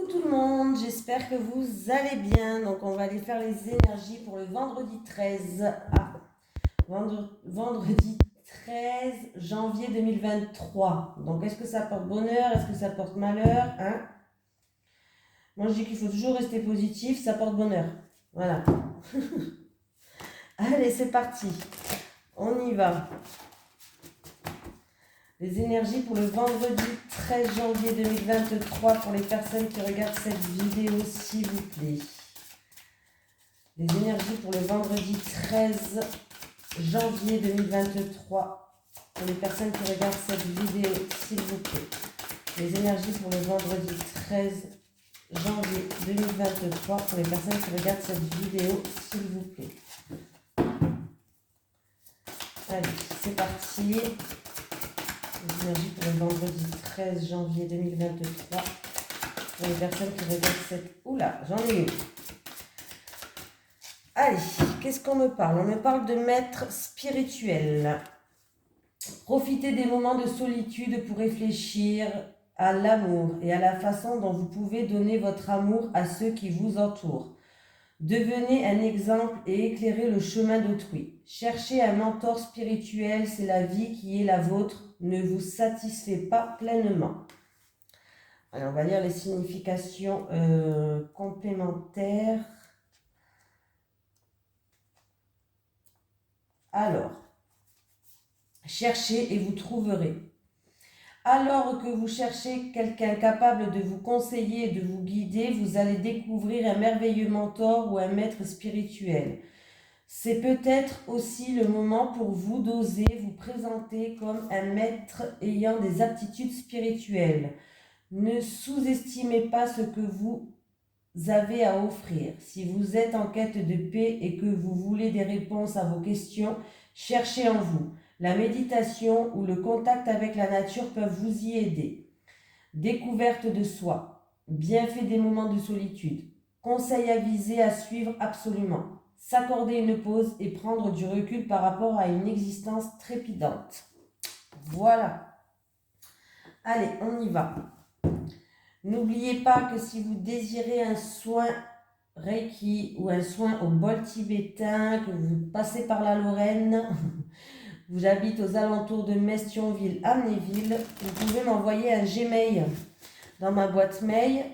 tout le monde, j'espère que vous allez bien. Donc on va aller faire les énergies pour le vendredi 13. Vendredi 13 janvier 2023. Donc est-ce que ça porte bonheur? Est-ce que ça porte malheur, hein? Moi je dis qu'il faut toujours rester positif, ça porte bonheur. Voilà. Allez, c'est parti. On y va. Les énergies pour le vendredi 13 janvier 2023 pour les personnes qui regardent cette vidéo, s'il vous plaît. Les énergies pour le vendredi 13 janvier 2023 pour les personnes qui regardent cette vidéo, s'il vous plaît. Les énergies pour le vendredi 13 janvier 2023 pour les personnes qui regardent cette vidéo, s'il vous plaît. Allez, c'est parti. Les énergies pour le vendredi 13 janvier 2023 pour les personnes qui regardent cette... Oula, j'en ai une. Allez, qu'est-ce qu'on me parle? On me parle de maître spirituel. Profitez des moments de solitude pour réfléchir à l'amour et à la façon dont vous pouvez donner votre amour à ceux qui vous entourent. Devenez un exemple et éclairez le chemin d'autrui. Cherchez un mentor spirituel, c'est la vie qui est la vôtre, ne vous satisfait pas pleinement. Alors, on va lire les significations complémentaires. Alors, cherchez et vous trouverez. Alors que vous cherchez quelqu'un capable de vous conseiller et de vous guider, vous allez découvrir un merveilleux mentor ou un maître spirituel. C'est peut-être aussi le moment pour vous d'oser vous présenter comme un maître ayant des aptitudes spirituelles. Ne sous-estimez pas ce que vous avez à offrir. Si vous êtes en quête de paix et que vous voulez des réponses à vos questions, cherchez en vous. La méditation ou le contact avec la nature peuvent vous y aider. Découverte de soi, bienfait des moments de solitude, conseils avisés à suivre absolument. S'accorder une pause et prendre du recul par rapport à une existence trépidante. Voilà. Allez, on y va. N'oubliez pas que si vous désirez un soin Reiki ou un soin au bol tibétain, que vous passez par la Lorraine, vous habitez aux alentours de Metz, Thionville, Amnéville, vous pouvez m'envoyer un Gmail dans ma boîte mail.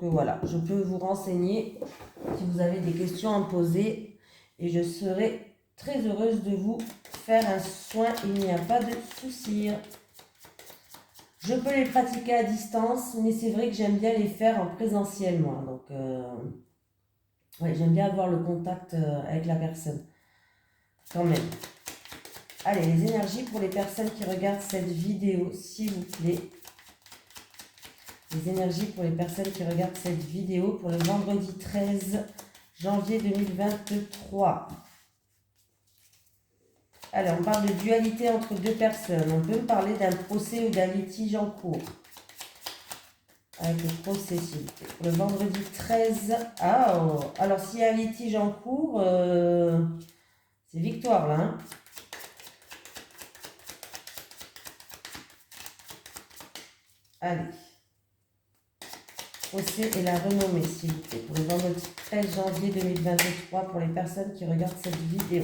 Voilà, je peux vous renseigner si vous avez des questions à me poser et je serai très heureuse de vous faire un soin, il n'y a pas de souci. Je peux les pratiquer à distance, mais c'est vrai que j'aime bien les faire en présentiel, moi. Donc, j'aime bien avoir le contact avec la personne, quand même. Allez, les énergies pour les personnes qui regardent cette vidéo, s'il vous plaît. Les énergies pour les personnes qui regardent cette vidéo pour le vendredi 13 janvier 2023. Alors, on parle de dualité entre deux personnes. On peut me parler d'un procès ou d'un litige en cours. Avec le procès, s'il vous plaît. Pour le vendredi 13. Ah, oh. Alors, s'il y a un litige en cours, c'est victoire, là. Hein. Allez. Procès et la renommée, s'il vous plaît. Pour le vendredi 13 janvier 2023, pour les personnes qui regardent cette vidéo.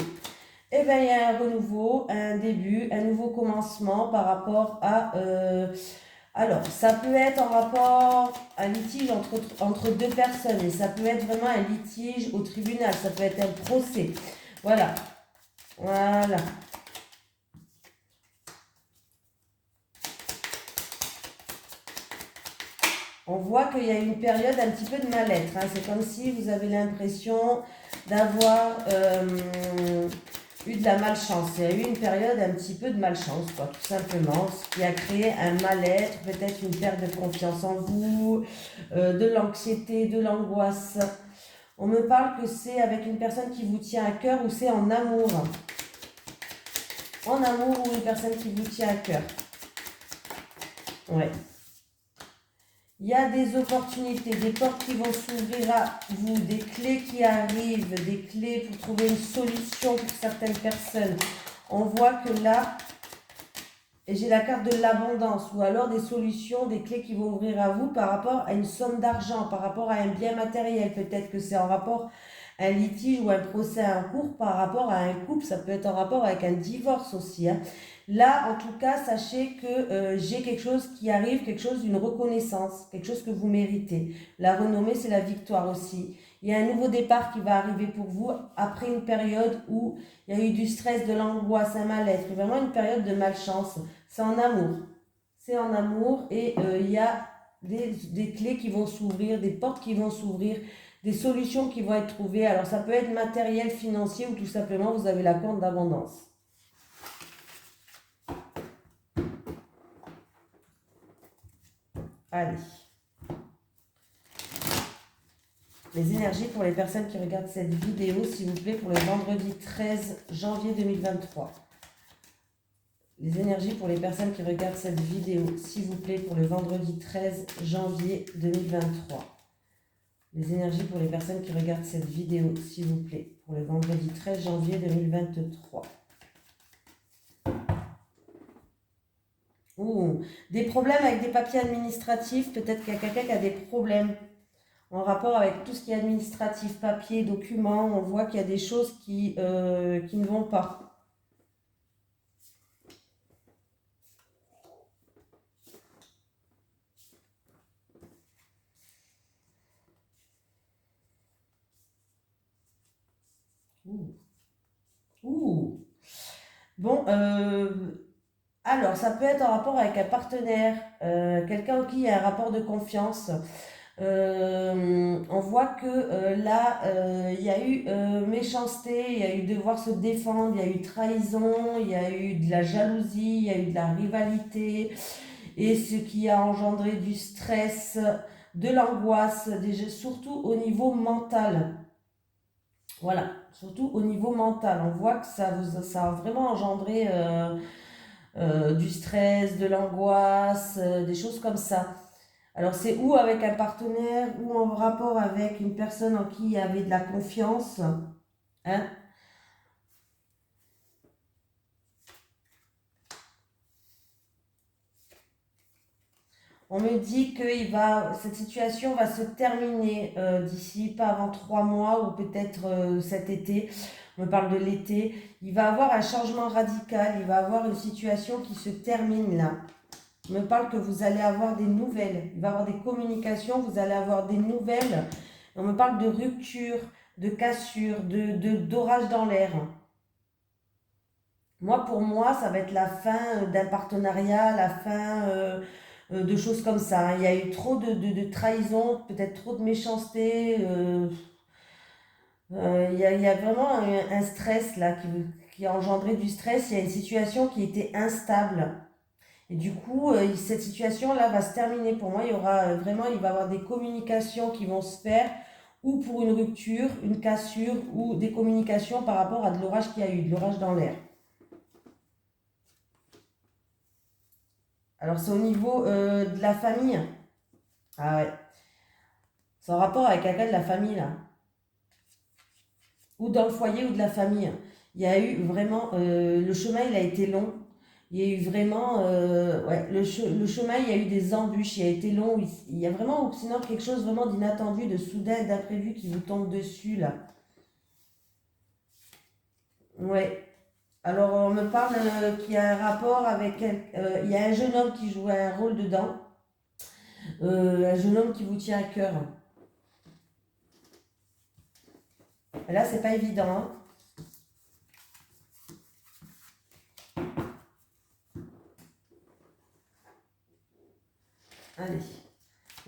Eh bien, il y a un renouveau, un début, un nouveau commencement par rapport à... alors, ça peut être en rapport à un litige entre deux personnes. Et ça peut être vraiment un litige au tribunal. Ça peut être un procès. Voilà. Voilà. On voit qu'il y a une période un petit peu de mal-être. Hein. C'est comme si vous avez l'impression d'avoir... eu de la malchance. Il y a eu une période un petit peu de malchance, quoi, tout simplement, ce qui a créé un mal-être, peut-être une perte de confiance en vous, de l'anxiété, de l'angoisse. On me parle que c'est avec une personne qui vous tient à cœur ou c'est en amour. En amour ou une personne qui vous tient à cœur. Ouais. Il y a des opportunités, des portes qui vont s'ouvrir à vous, des clés qui arrivent, des clés pour trouver une solution pour certaines personnes. On voit que là, Et j'ai la carte de l'abondance, ou alors des solutions, des clés qui vont ouvrir à vous par rapport à une somme d'argent, par rapport à un bien matériel. Peut-être que c'est en rapport à un litige ou un procès en cours par rapport à un couple. Ça peut être en rapport avec un divorce aussi, hein. Là, en tout cas, sachez que j'ai quelque chose qui arrive, quelque chose d'une reconnaissance, quelque chose que vous méritez. La renommée, c'est la victoire aussi. Il y a un nouveau départ qui va arriver pour vous après une période où il y a eu du stress, de l'angoisse, un mal-être, vraiment une période de malchance. C'est en amour. C'est en amour et il y a des clés qui vont s'ouvrir, des portes qui vont s'ouvrir, des solutions qui vont être trouvées. Alors ça peut être matériel, financier ou tout simplement vous avez la corde d'abondance. Allez. Les énergies pour les personnes qui regardent cette vidéo, s'il vous plaît, pour le vendredi 13 janvier 2023. Les énergies pour les personnes qui regardent cette vidéo, s'il vous plaît, pour le vendredi 13 janvier 2023. Les énergies pour les personnes qui regardent cette vidéo, s'il vous plaît, pour le vendredi 13 janvier 2023. Ouh, des problèmes avec des papiers administratifs, peut-être qu'il y a quelqu'un qui a des problèmes en rapport avec tout ce qui est administratif, papier, documents. On voit qu'il y a des choses qui ne vont pas. Ouh. Ouh. Bon, alors ça peut être en rapport avec un partenaire, quelqu'un qui a un rapport de confiance. On voit que là, il y a eu méchanceté, il y a eu devoir se défendre, il y a eu trahison, il y a eu de la jalousie, il y a eu de la rivalité, et ce qui a engendré du stress, de l'angoisse, surtout au niveau mental. Voilà, surtout au niveau mental. On voit que ça a vraiment engendré du stress, de l'angoisse, des choses comme ça. Alors c'est ou avec un partenaire ou en rapport avec une personne en qui il y avait de la confiance, hein. On me dit que cette situation va se terminer d'ici pas avant 3 mois ou peut-être cet été. On me parle de l'été. Il va avoir un changement radical. Il va avoir une situation qui se termine là. On me parle que vous allez avoir des nouvelles. Il va y avoir des communications. Vous allez avoir des nouvelles. On me parle de rupture, de cassure, d'orage dans l'air. Pour moi, ça va être la fin d'un partenariat, la fin de choses comme ça, hein. Il y a eu trop de trahison, peut-être trop de méchanceté. Il y a vraiment un stress là qui a engendré du stress. Il y a une situation qui était instable. Et du coup, cette situation-là va se terminer. Pour moi, il y aura vraiment, il va y avoir des communications qui vont se faire, ou pour une rupture, une cassure, ou des communications par rapport à de l'orage qu'il y a eu, de l'orage dans l'air. Alors, c'est au niveau de la famille. Ah ouais. C'est en rapport avec quelqu'un de la famille, là. Ou dans le foyer ou de la famille. Il y a eu vraiment... le chemin, il a été long. Il y a eu vraiment... ouais, le chemin, il y a eu des embûches. Il a été long. Il y a vraiment, sinon, quelque chose vraiment d'inattendu, de soudain, d'imprévu qui vous tombe dessus, là. Ouais. Alors, on me parle qu'il y a un rapport avec... il y a un jeune homme qui joue un rôle dedans. Un jeune homme qui vous tient à cœur. Et là, c'est pas évident, hein. Allez,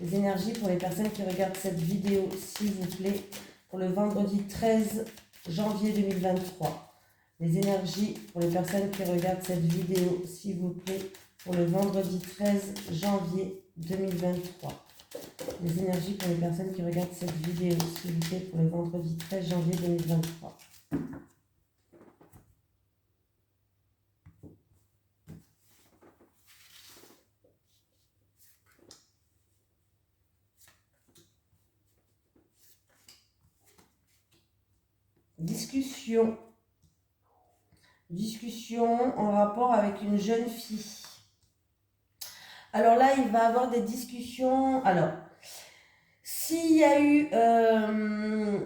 les énergies pour les personnes qui regardent cette vidéo, s'il vous plaît, pour le vendredi 13 janvier 2023. Les énergies pour les personnes qui regardent cette vidéo, s'il vous plaît, pour le vendredi 13 janvier 2023. Les énergies pour les personnes qui regardent cette vidéo, s'il vous plaît, pour le vendredi 13 janvier 2023. Discussion en rapport avec une jeune fille. Alors là, il va avoir des discussions. Alors, s'il y a eu,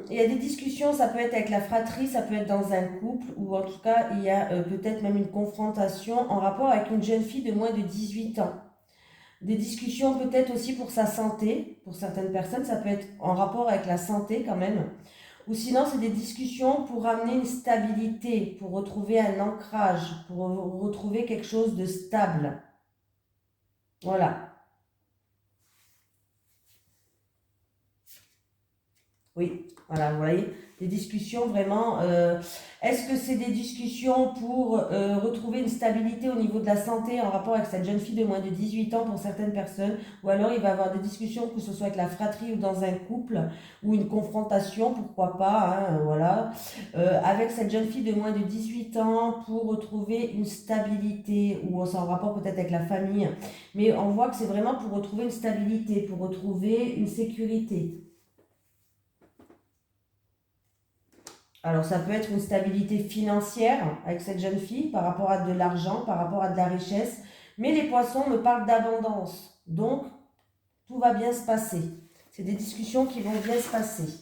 il y a des discussions, ça peut être avec la fratrie, ça peut être dans un couple, ou en tout cas, il y a peut-être même une confrontation en rapport avec une jeune fille de moins de 18 ans. Des discussions peut-être aussi pour sa santé, pour certaines personnes, ça peut être en rapport avec la santé quand même. Ou sinon, c'est des discussions pour amener une stabilité, pour retrouver un ancrage, pour retrouver quelque chose de stable. Voilà. Oui, voilà, vous voyez, des discussions vraiment. Est-ce que c'est des discussions pour retrouver une stabilité au niveau de la santé en rapport avec cette jeune fille de moins de 18 ans pour certaines personnes, ou alors il va y avoir des discussions, que ce soit avec la fratrie ou dans un couple, ou une confrontation, pourquoi pas, hein, voilà, avec cette jeune fille de moins de 18 ans pour retrouver une stabilité, ou c'est en rapport peut-être avec la famille, mais on voit que c'est vraiment pour retrouver une stabilité, pour retrouver une sécurité. Alors, ça peut être une stabilité financière avec cette jeune fille par rapport à de l'argent, par rapport à de la richesse. Mais les poissons me parlent d'abondance. Donc, tout va bien se passer. C'est des discussions qui vont bien se passer.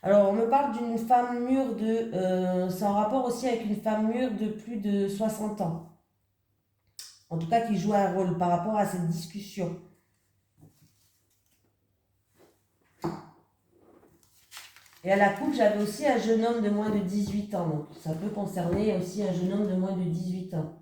Alors, on me parle d'une femme mûre de... c'est en rapport aussi avec une femme mûre de plus de 60 ans. En tout cas, qui joue un rôle par rapport à cette discussion. Et à la coupe, j'avais aussi un jeune homme de moins de 18 ans. Donc, ça peut concerner aussi un jeune homme de moins de 18 ans.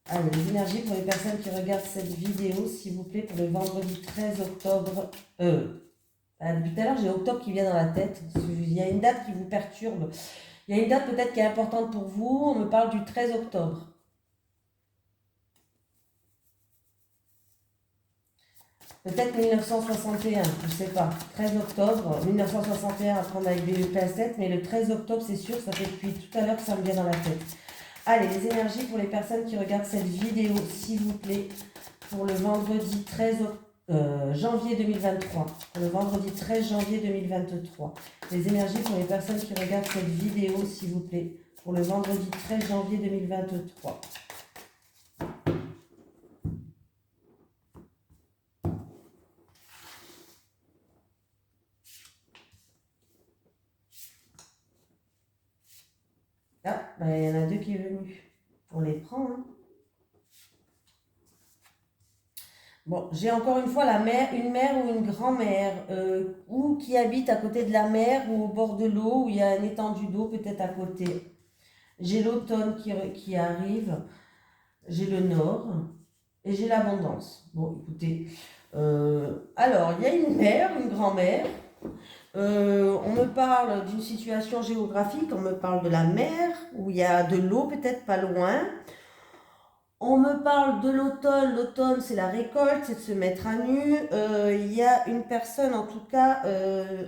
Alors, les énergies pour les personnes qui regardent cette vidéo, s'il vous plaît, pour le vendredi 13 octobre. Depuis tout à l'heure, j'ai octobre qui vient dans la tête. Il y a une date qui vous perturbe. Il y a une date peut-être qui est importante pour vous. On me parle du 13 octobre. Peut-être 1961, je ne sais pas. 13 octobre, 1961 à prendre avec des pincettes, mais le 13 octobre, c'est sûr, ça fait depuis tout à l'heure que ça me vient dans la tête. Allez, les énergies pour les personnes qui regardent cette vidéo, s'il vous plaît, pour le vendredi 13 janvier 2023. Pour le vendredi 13 janvier 2023. Les énergies pour les personnes qui regardent cette vidéo, s'il vous plaît, pour le vendredi 13 janvier 2023. Ah, ben, il y en a deux qui est venu. On les prend, hein. Bon, j'ai encore une fois une mère ou une grand-mère, ou qui habite à côté de la mer ou au bord de l'eau, où il y a un étendue d'eau peut-être à côté. J'ai l'automne qui arrive, j'ai le nord et j'ai l'abondance. Bon, écoutez, alors il y a une mère, une grand-mère. On me parle d'une situation géographique, on me parle de la mer, où il y a de l'eau peut-être pas loin. On me parle de l'automne. L'automne, c'est la récolte, c'est de se mettre à nu. Il y a une personne, en tout cas,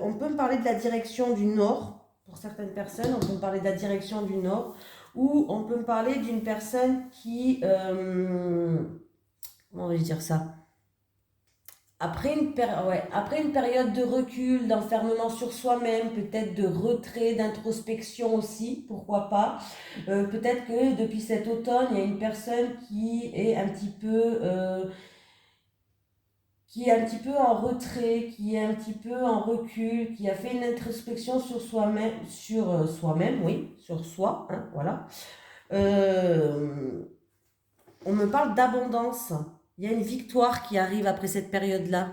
on peut me parler de la direction du nord. Pour certaines personnes, on peut me parler de la direction du nord. Ou on peut me parler d'une personne qui... comment vais-je dire ça? Après une période de recul, d'enfermement sur soi-même, peut-être de retrait, d'introspection aussi, pourquoi pas. Peut-être que depuis cet automne, il y a une personne qui est un petit peu en retrait, qui est un petit peu en recul, qui a fait une introspection sur soi-même, soi-même, oui, sur soi, hein, voilà. On me parle d'abondance. Il y a une victoire qui arrive après cette période-là.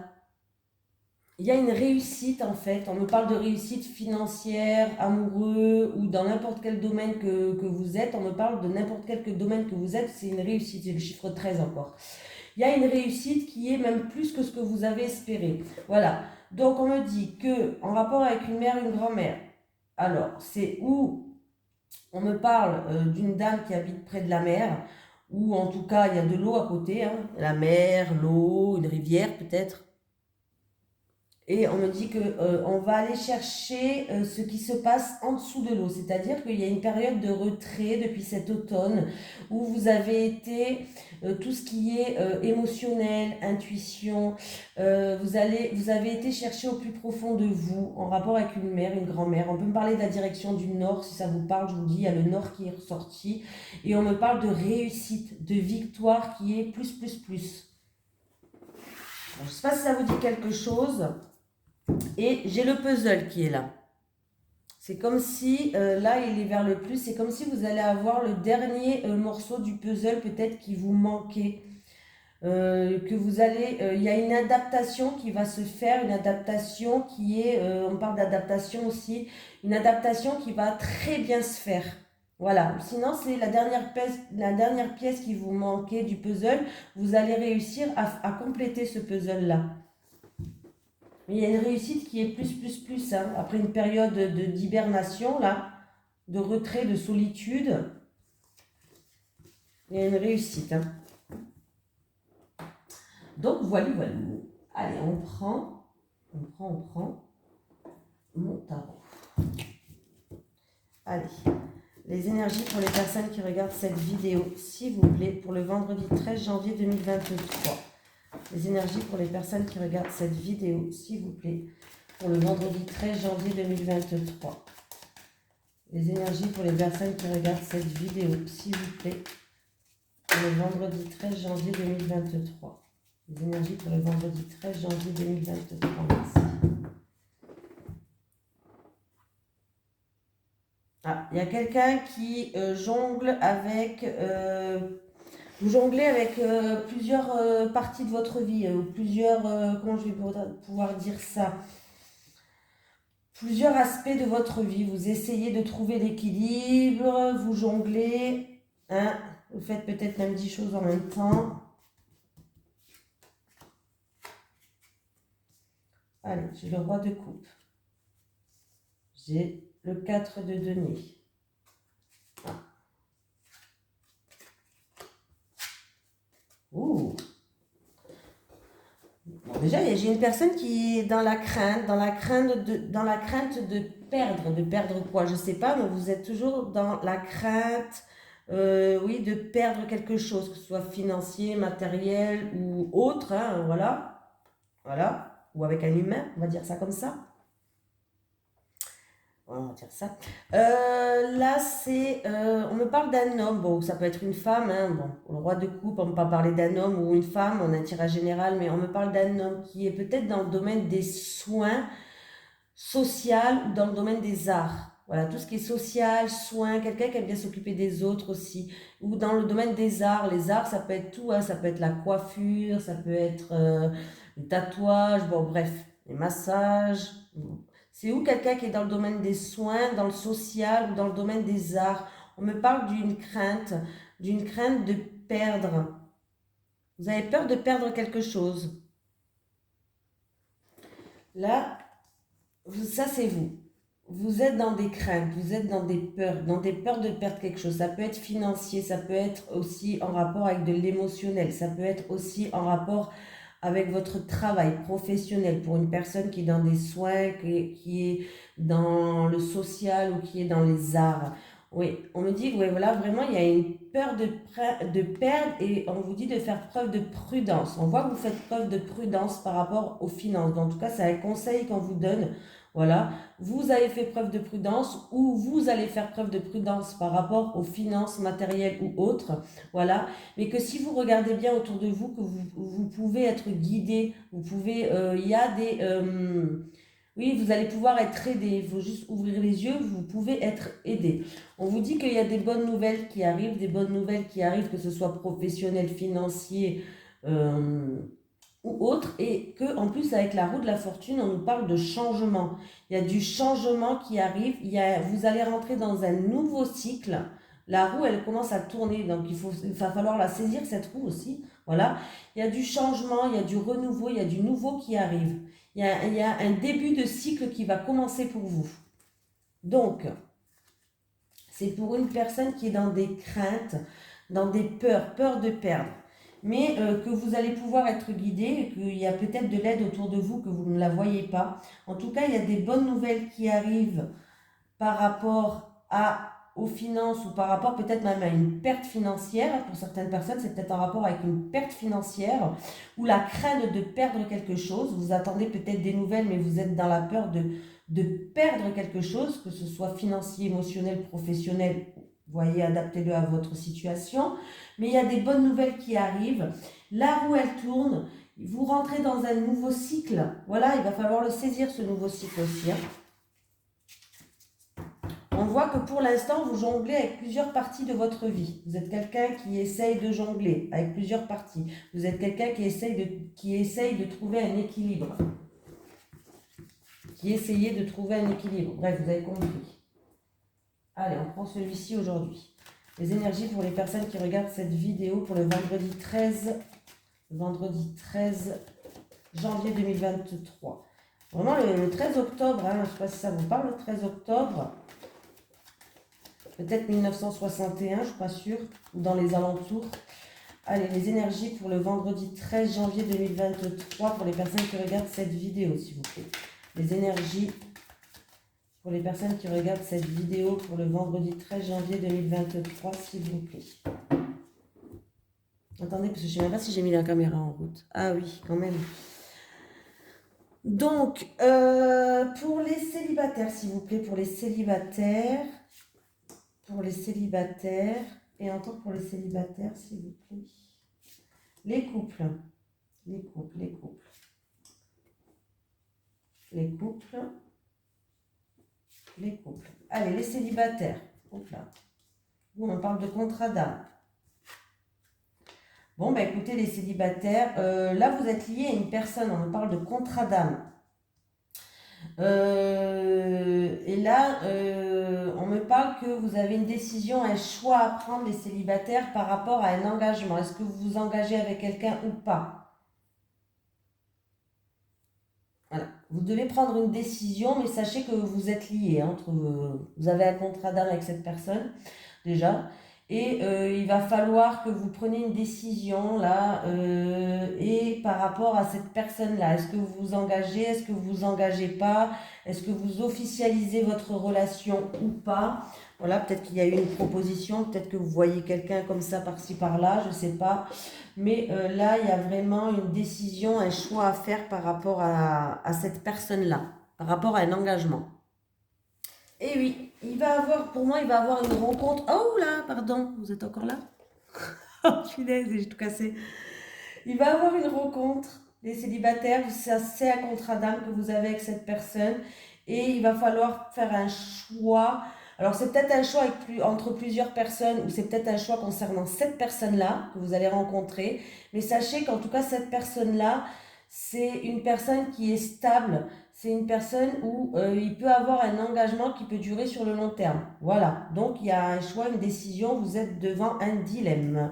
Il y a une réussite en fait, on me parle de réussite financière, amoureux ou dans n'importe quel domaine que vous êtes, on me parle de n'importe quel domaine que vous êtes, c'est une réussite, c'est le chiffre 13 encore. Il y a une réussite qui est même plus que ce que vous avez espéré. Voilà, donc on me dit que en rapport avec une mère, une grand-mère, alors c'est où on me parle d'une dame qui habite près de la mer, ou en tout cas il y a de l'eau à côté, hein, la mer, l'eau, une rivière peut-être. Et on me dit que on va aller chercher ce qui se passe en dessous de l'eau. C'est-à-dire qu'il y a une période de retrait depuis cet automne où vous avez été tout ce qui est émotionnel, intuition. Vous avez été chercher au plus profond de vous en rapport avec une mère, une grand-mère. On peut me parler de la direction du nord si ça vous parle. Je vous dis, il y a le nord qui est ressorti. Et on me parle de réussite, de victoire qui est plus, plus, plus. Je ne sais pas si ça vous dit quelque chose. Et j'ai le puzzle qui est là. C'est comme si, là il est vers le plus, c'est comme si vous allez avoir le dernier morceau du puzzle peut-être qui vous manquait. Que vous allez, il y a une adaptation qui va se faire, une adaptation qui est, on parle d'adaptation aussi, une adaptation qui va très bien se faire. Voilà, sinon c'est la dernière pièce qui vous manquait du puzzle, vous allez réussir à compléter ce puzzle-là. Mais il y a une réussite qui est plus, hein. Après une période d'hibernation, là, de retrait, de solitude, il y a une réussite. Hein. Donc, voilà. Allez, on prend mon tarot. Allez, les énergies pour les personnes qui regardent cette vidéo, s'il vous plaît, pour le vendredi 13 janvier 2023. Les énergies pour les personnes qui regardent cette vidéo, s'il vous plaît, pour le vendredi 13 janvier 2023. Les énergies pour les personnes qui regardent cette vidéo, s'il vous plaît, pour le vendredi 13 janvier 2023. Les énergies pour le vendredi 13 janvier 2023. Merci. Ah, il y a quelqu'un qui jongle avec... vous jonglez avec plusieurs parties de votre vie, ou plusieurs... comment je vais pouvoir dire ça? Plusieurs aspects de votre vie. Vous essayez de trouver l'équilibre, vous jonglez, hein, vous faites peut-être même 10 choses en même temps. Allez, j'ai le roi de coupe. J'ai le 4 de denier. Ah. Ouh. Bon, déjà, j'ai une personne qui est dans la crainte de perdre quoi, je ne sais pas, mais vous êtes toujours dans la crainte, oui, de perdre quelque chose, que ce soit financier, matériel ou autre, hein, voilà, ou avec un humain, on va dire ça comme ça. On va dire ça. Là, on me parle d'un homme, bon, ça peut être une femme, hein, bon, le roi de coupe, on ne peut pas parler d'un homme ou une femme, on a un tirage général, mais on me parle d'un homme qui est peut-être dans le domaine des soins sociaux ou dans le domaine des arts. Voilà, tout ce qui est social, soins, quelqu'un qui aime bien s'occuper des autres aussi. Ou dans le domaine des arts, les arts, ça peut être tout, hein, ça peut être la coiffure, ça peut être le tatouage, bon, bref, les massages. C'est où quelqu'un qui est dans le domaine des soins, dans le social ou dans le domaine des arts. On me parle d'une crainte de perdre. Vous avez peur de perdre quelque chose. Là, ça c'est vous. Vous êtes dans des craintes, vous êtes dans des peurs de perdre quelque chose. Ça peut être financier, ça peut être aussi en rapport avec de l'émotionnel, ça peut être aussi en rapport avec votre travail professionnel pour une personne qui est dans des soins, qui est dans le social ou qui est dans les arts. Oui, on me dit que ouais, voilà, vraiment, il y a une peur de perdre et on vous dit de faire preuve de prudence. On voit que vous faites preuve de prudence par rapport aux finances. En tout cas, c'est un conseil qu'on vous donne. Voilà, vous avez fait preuve de prudence ou vous allez faire preuve de prudence par rapport aux finances matérielles ou autres. Voilà, mais que si vous regardez bien autour de vous, que vous pouvez être guidé, vous pouvez, il y a des... oui, vous allez pouvoir être aidé, il faut juste ouvrir les yeux, vous pouvez être aidé. On vous dit qu'il y a des bonnes nouvelles qui arrivent, que ce soit professionnel, financier ou autre, et que en plus avec la roue de la fortune, on nous parle de changement. Il y a du changement qui arrive, vous allez rentrer dans un nouveau cycle. La roue, elle commence à tourner, donc il va falloir la saisir, cette roue aussi. Voilà, il y a du changement, il y a du renouveau, il y a du nouveau qui arrive. Il y a un début de cycle qui va commencer pour vous. Donc, c'est pour une personne qui est dans des craintes, dans des peurs de perdre. mais que vous allez pouvoir être guidé et qu'il y a peut-être de l'aide autour de vous que vous ne la voyez pas. En tout cas, il y a des bonnes nouvelles qui arrivent par rapport aux finances ou par rapport peut-être même à une perte financière. Pour certaines personnes, c'est peut-être en rapport avec une perte financière ou la crainte de perdre quelque chose. Vous attendez peut-être des nouvelles, mais vous êtes dans la peur de perdre quelque chose, que ce soit financier, émotionnel, professionnel. Voyez, adaptez-le à votre situation. Mais il y a des bonnes nouvelles qui arrivent. La roue, elle tourne. Vous rentrez dans un nouveau cycle. Voilà, il va falloir le saisir, ce nouveau cycle aussi. On voit que pour l'instant, vous jonglez avec plusieurs parties de votre vie. Vous êtes quelqu'un qui essaye de jongler avec plusieurs parties. Vous êtes quelqu'un qui essaye de trouver un équilibre. Qui essayait de trouver un équilibre. Bref, vous avez compris. Allez, on prend celui-ci aujourd'hui. Les énergies pour les personnes qui regardent cette vidéo pour le vendredi 13 janvier 2023. Vraiment le 13 octobre, hein, je ne sais pas si ça vous parle, le 13 octobre. Peut-être 1961, je ne suis pas sûre, ou dans les alentours. Allez, les énergies pour le vendredi 13 janvier 2023 pour les personnes qui regardent cette vidéo, s'il vous plaît. Les énergies pour les personnes qui regardent cette vidéo pour le vendredi 13 janvier 2023, s'il vous plaît. Attendez, parce que je ne sais même pas si j'ai mis la caméra en route. Ah oui, quand même. Donc, pour les célibataires, s'il vous plaît, pour les célibataires, et encore pour les célibataires, s'il vous plaît. Les couples. Allez, les célibataires. Hop là. On parle de contrat d'âme. Bon, bah écoutez, les célibataires, là, vous êtes liés à une personne, on parle de contrat d'âme. Et là, on me parle que vous avez une décision, un choix à prendre, les célibataires, par rapport à un engagement. Est-ce que vous vous engagez avec quelqu'un ou pas? Voilà. Vous devez prendre une décision, mais sachez que vous êtes liés. Vous avez un contrat d'âme avec cette personne, déjà. Et il va falloir que vous preniez une décision là, et par rapport à cette personne-là, est-ce que vous vous engagez, est-ce que vous vous engagez pas, est-ce que vous officialisez votre relation ou pas? Voilà, peut-être qu'il y a eu une proposition, peut-être que vous voyez quelqu'un comme ça par-ci par-là, je ne sais pas. Mais là, il y a vraiment une décision, un choix à faire par rapport à cette personne-là, par rapport à un engagement. Et oui, pour moi, il va avoir une rencontre. Oh là, pardon, vous êtes encore là? Oh, punaise, j'ai tout cassé. Il va avoir une rencontre, les célibataires, c'est un contrat d'âme que vous avez avec cette personne. Et il va falloir faire un choix. Alors, c'est peut-être un choix entre plusieurs personnes, ou c'est peut-être un choix concernant cette personne-là que vous allez rencontrer. Mais sachez qu'en tout cas, cette personne-là, c'est une personne qui est stable. C'est une personne où il peut avoir un engagement qui peut durer sur le long terme. Voilà. Donc, il y a un choix, une décision. Vous êtes devant un dilemme.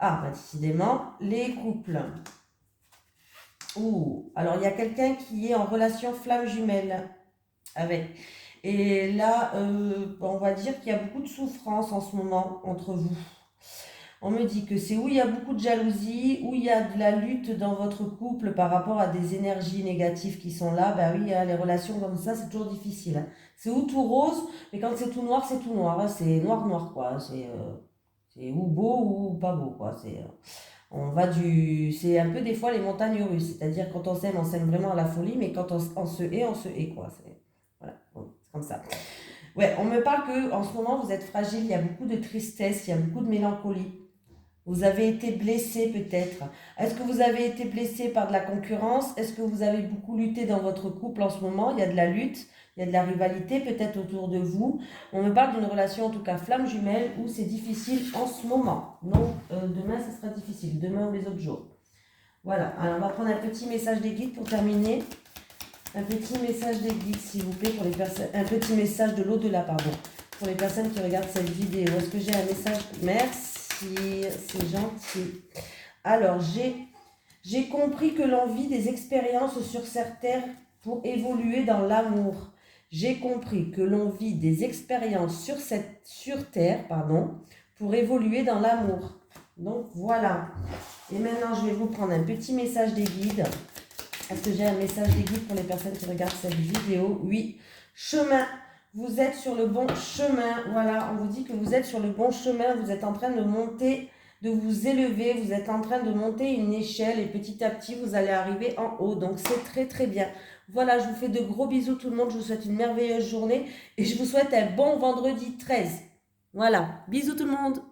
Ah, bah, décidément, les couples. Ouh, alors il y a quelqu'un qui est en relation flamme jumelle avec. Et là, on va dire qu'il y a beaucoup de souffrance en ce moment entre vous. On me dit que c'est où il y a beaucoup de jalousie, où il y a de la lutte dans votre couple par rapport à des énergies négatives qui sont là. Ben oui, hein, les relations comme ça, c'est toujours difficile. Hein. C'est ou tout rose, mais quand c'est tout noir, c'est tout noir. Hein. C'est noir, quoi. C'est ou beau ou pas beau, quoi. C'est un peu des fois les montagnes russes. C'est-à-dire quand on s'aime vraiment à la folie, mais quand on se hait, quoi. Voilà, bon, c'est comme ça. Ouais, on me parle que en ce moment, vous êtes fragile, il y a beaucoup de tristesse, il y a beaucoup de mélancolie. Vous avez été blessé peut-être. Est-ce que vous avez été blessé par de la concurrence? Est-ce que vous avez beaucoup lutté dans votre couple en ce moment? Il y a de la lutte, il y a de la rivalité peut-être autour de vous. On me parle d'une relation en tout cas flamme jumelle où c'est difficile en ce moment. Non, demain ça sera difficile, demain ou les autres jours. Voilà, alors on va prendre un petit message des guides pour terminer. Un petit message des guides s'il vous plaît pour les personnes. Un petit message de l'au-delà, pardon. Pour les personnes qui regardent cette vidéo. Est-ce que j'ai un message? Merci. C'est gentil. Alors, j'ai compris que l'envie des expériences sur cette terre pour évoluer dans l'amour. J'ai compris que l'on vit des expériences sur terre, pour évoluer dans l'amour. Donc voilà. Et maintenant, je vais vous prendre un petit message des guides. Est-ce que j'ai un message des guides pour les personnes qui regardent cette vidéo? Oui. Chemin. Vous êtes sur le bon chemin. Voilà, on vous dit que vous êtes sur le bon chemin. Vous êtes en train de monter, de vous élever. Vous êtes en train de monter une échelle et petit à petit, vous allez arriver en haut. Donc, c'est très, très bien. Voilà, je vous fais de gros bisous tout le monde. Je vous souhaite une merveilleuse journée et je vous souhaite un bon vendredi 13. Voilà, bisous tout le monde.